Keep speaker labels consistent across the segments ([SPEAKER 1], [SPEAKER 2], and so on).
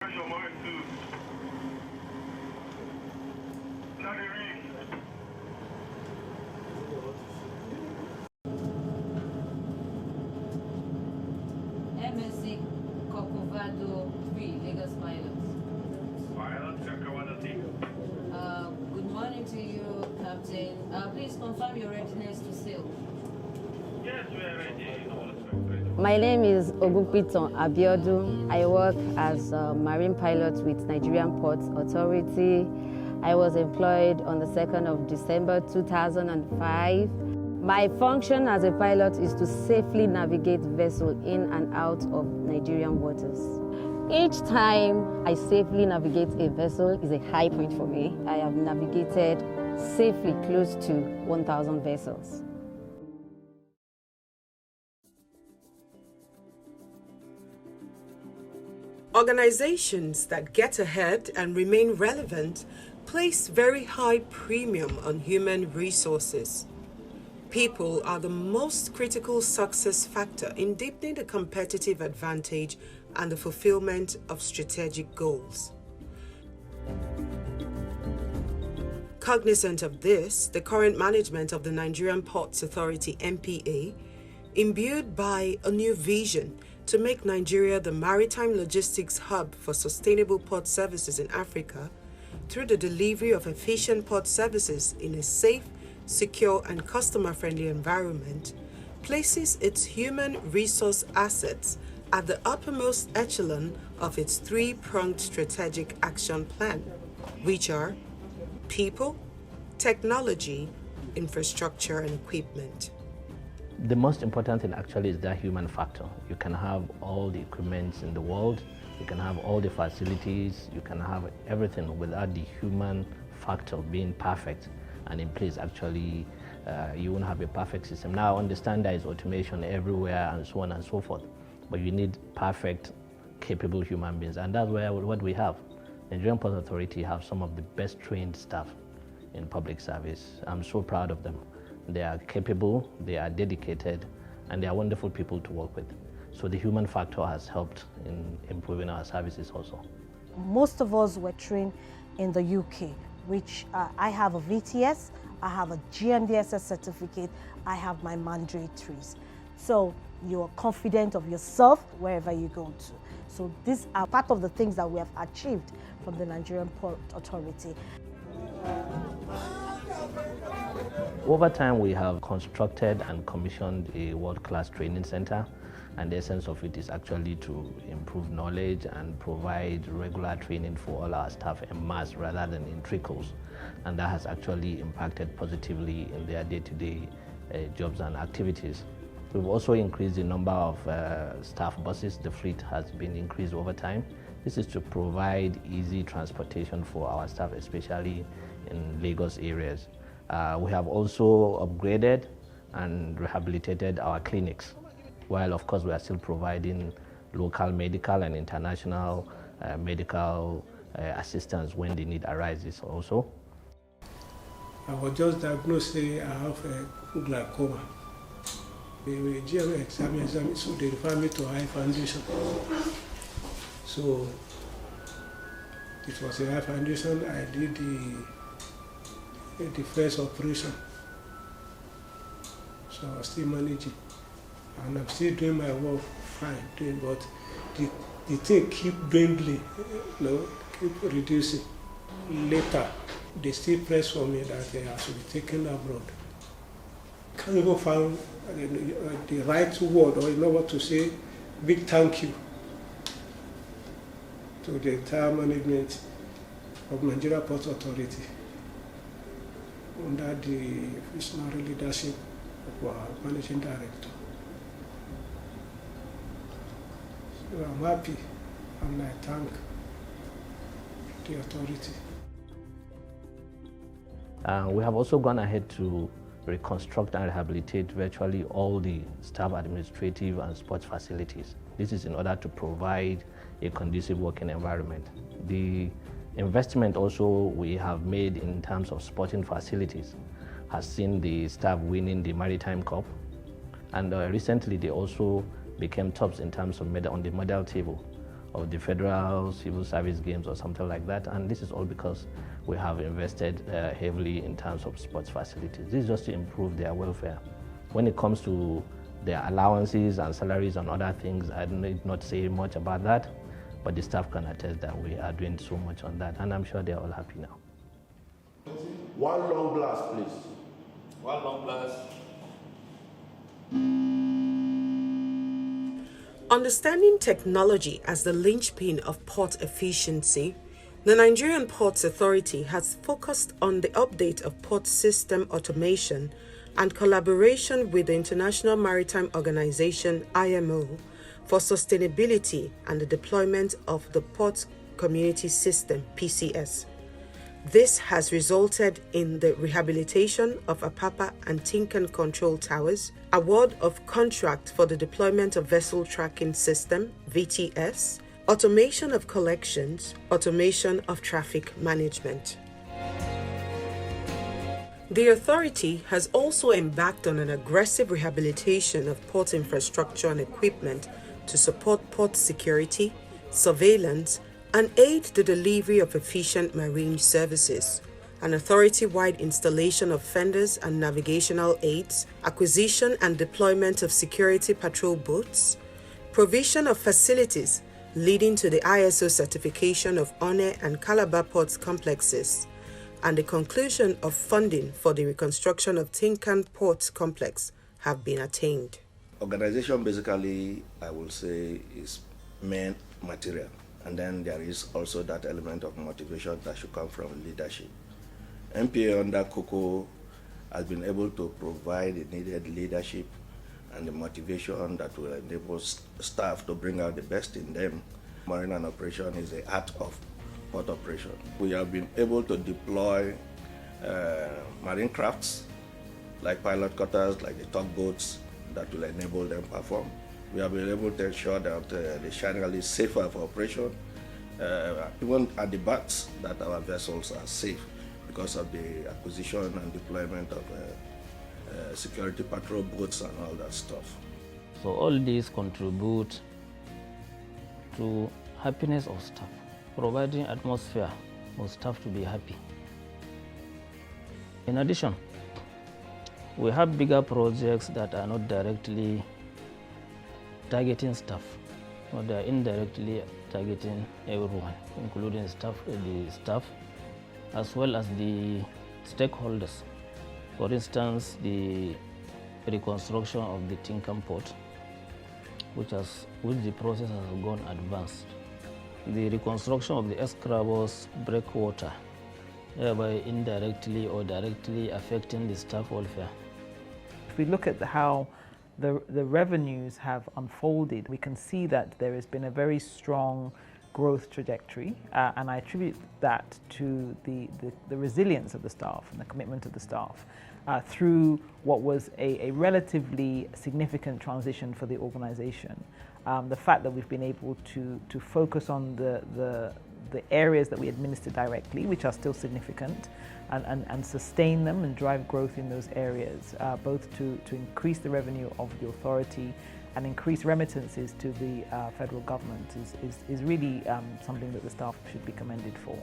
[SPEAKER 1] Your mind too. Nigerian.
[SPEAKER 2] MSC Corcovado 3, Lagos pilots.
[SPEAKER 1] Pilot Kakawada team.
[SPEAKER 2] Good morning to you, Captain. Please confirm your readiness to sail.
[SPEAKER 1] Yes, we are ready.
[SPEAKER 3] My name is Ogunpiton Abiodun. I work as a marine pilot with Nigerian Ports Authority. I was employed on the 2nd of December 2005. My function as a pilot is to safely navigate vessels in and out of Nigerian waters. Each time I safely navigate a vessel is a high point for me. I have navigated safely close to 1,000 vessels.
[SPEAKER 4] Organizations that get ahead and remain relevant place very high premium on human resources. People are the most critical success factor in deepening the competitive advantage and the fulfillment of strategic goals. Cognizant of this, the current management of the Nigerian Ports Authority (NPA), imbued by a new vision to make Nigeria the maritime logistics hub for sustainable port services in Africa through the delivery of efficient port services in a safe, secure, and customer-friendly environment, places its human resource assets at the uppermost echelon of its three-pronged strategic action plan, which are people, technology, infrastructure, and equipment.
[SPEAKER 5] The most important thing actually is that human factor. You can have all the equipment in the world, you can have all the facilities, you can have everything without the human factor being perfect and in place. Actually, you won't have a perfect system. Now, I understand there is automation everywhere and so on and so forth, but you need perfect, capable human beings, and that's what we have. The Nigerian Port Authority have some of the best trained staff in public service. I'm so proud of them. They are capable, they are dedicated, and they are wonderful people to work with. So the human factor has helped in improving our services also.
[SPEAKER 6] Most of us were trained in the UK, which I have a VTS, I have a GMDSS certificate, I have my Mandarin 3s. So you're confident of yourself wherever you go to. So these are part of the things that we have achieved from the Nigerian Port Authority.
[SPEAKER 5] Over time, we have constructed and commissioned a world-class training center, and the essence of it is actually to improve knowledge and provide regular training for all our staff en masse rather than in trickles. And that has actually impacted positively in their day-to-day jobs and activities. We've also increased the number of staff buses. The fleet has been increased over time. This is to provide easy transportation for our staff, especially in Lagos areas. We have also upgraded and rehabilitated our clinics, while of course we are still providing local medical and international medical assistance when the need arises also.
[SPEAKER 7] I was just diagnosed, say I have glaucoma. The GM examined, so they referred me to eye foundation. So it was a eye foundation. I did the first operation. So I was still managing. And I'm still doing my work fine, but the thing keep dwindling, keep reducing. Later, they still press for me that I should be taken abroad. Can't even find the right word, or you know what to say. Big thank you to the entire management of Nigeria Port Authority under the visionary leadership of our managing director. So I'm happy and I thank the authority.
[SPEAKER 5] We have also gone ahead to reconstruct and rehabilitate virtually all the staff administrative and sports facilities. This is in order to provide a conducive working environment. The investment also we have made in terms of sporting facilities has seen the staff winning the Maritime Cup, and recently they also became tops in terms of on the medal table of the Federal Civil Service Games or something like that. And this is all because we have invested heavily in terms of sports facilities. This is just to improve their welfare. When it comes to their allowances and salaries and other things, I need not say much about that, but the staff can attest that we are doing so much on that, and I'm sure they're all happy now.
[SPEAKER 8] One long blast, please.
[SPEAKER 1] One long blast.
[SPEAKER 4] Understanding technology as the linchpin of port efficiency, the Nigerian Ports Authority has focused on the update of port system automation and collaboration with the International Maritime Organization (IMO) for sustainability and the deployment of the Port Community System (PCS). This has resulted in the rehabilitation of Apapa and Tinkan control towers, award of contract for the deployment of vessel tracking system (VTS), automation of collections, automation of traffic management. The authority has also embarked on an aggressive rehabilitation of port infrastructure and equipment to support port security, surveillance, and aid the delivery of efficient marine services, an authority-wide installation of fenders and navigational aids, acquisition and deployment of security patrol boats, provision of facilities leading to the ISO certification of One and Calabar ports complexes, and the conclusion of funding for the reconstruction of Tinkan Port Complex have been attained.
[SPEAKER 8] Organization basically, I will say, is main material. And then there is also that element of motivation that should come from leadership. MPA under COCO has been able to provide the needed leadership and the motivation that will enable staff to bring out the best in them. Marine and operation is the art of port operation. We have been able to deploy marine crafts like pilot cutters, like the tugboats that will enable them perform. We have been able to ensure that the channel is safer for operation, even at the backs, that our vessels are safe because of the acquisition and deployment of security patrol boats and all that stuff.
[SPEAKER 9] So all these contribute to happiness of staff, providing atmosphere for staff to be happy. In addition, we have bigger projects that are not directly targeting staff, but they are indirectly targeting everyone, including the staff, as well as the stakeholders. For instance, the reconstruction of the Tinkan port, which the process has gone advanced. The reconstruction of the escravos breakwater, thereby indirectly or directly affecting the staff welfare.
[SPEAKER 10] If we look at how the revenues have unfolded, we can see that there has been a very strong growth trajectory, and I attribute that to the resilience of the staff and the commitment of the staff through what was a relatively significant transition for the organization. The fact that we've been able to focus on the areas that we administer directly, which are still significant, and sustain them and drive growth in those areas, both to increase the revenue of the authority and increase remittances to the federal government is really something that the staff should be commended for.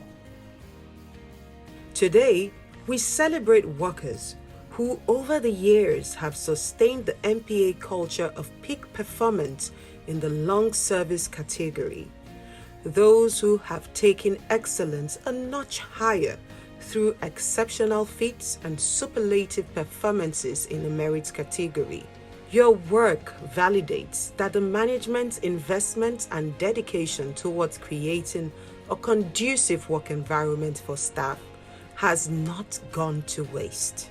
[SPEAKER 4] Today, we celebrate workers who over the years have sustained the MPA culture of peak performance in the long service category. Those who have taken excellence a notch higher through exceptional feats and superlative performances in the merits category. Your work validates that the management's investment and dedication towards creating a conducive work environment for staff has not gone to waste.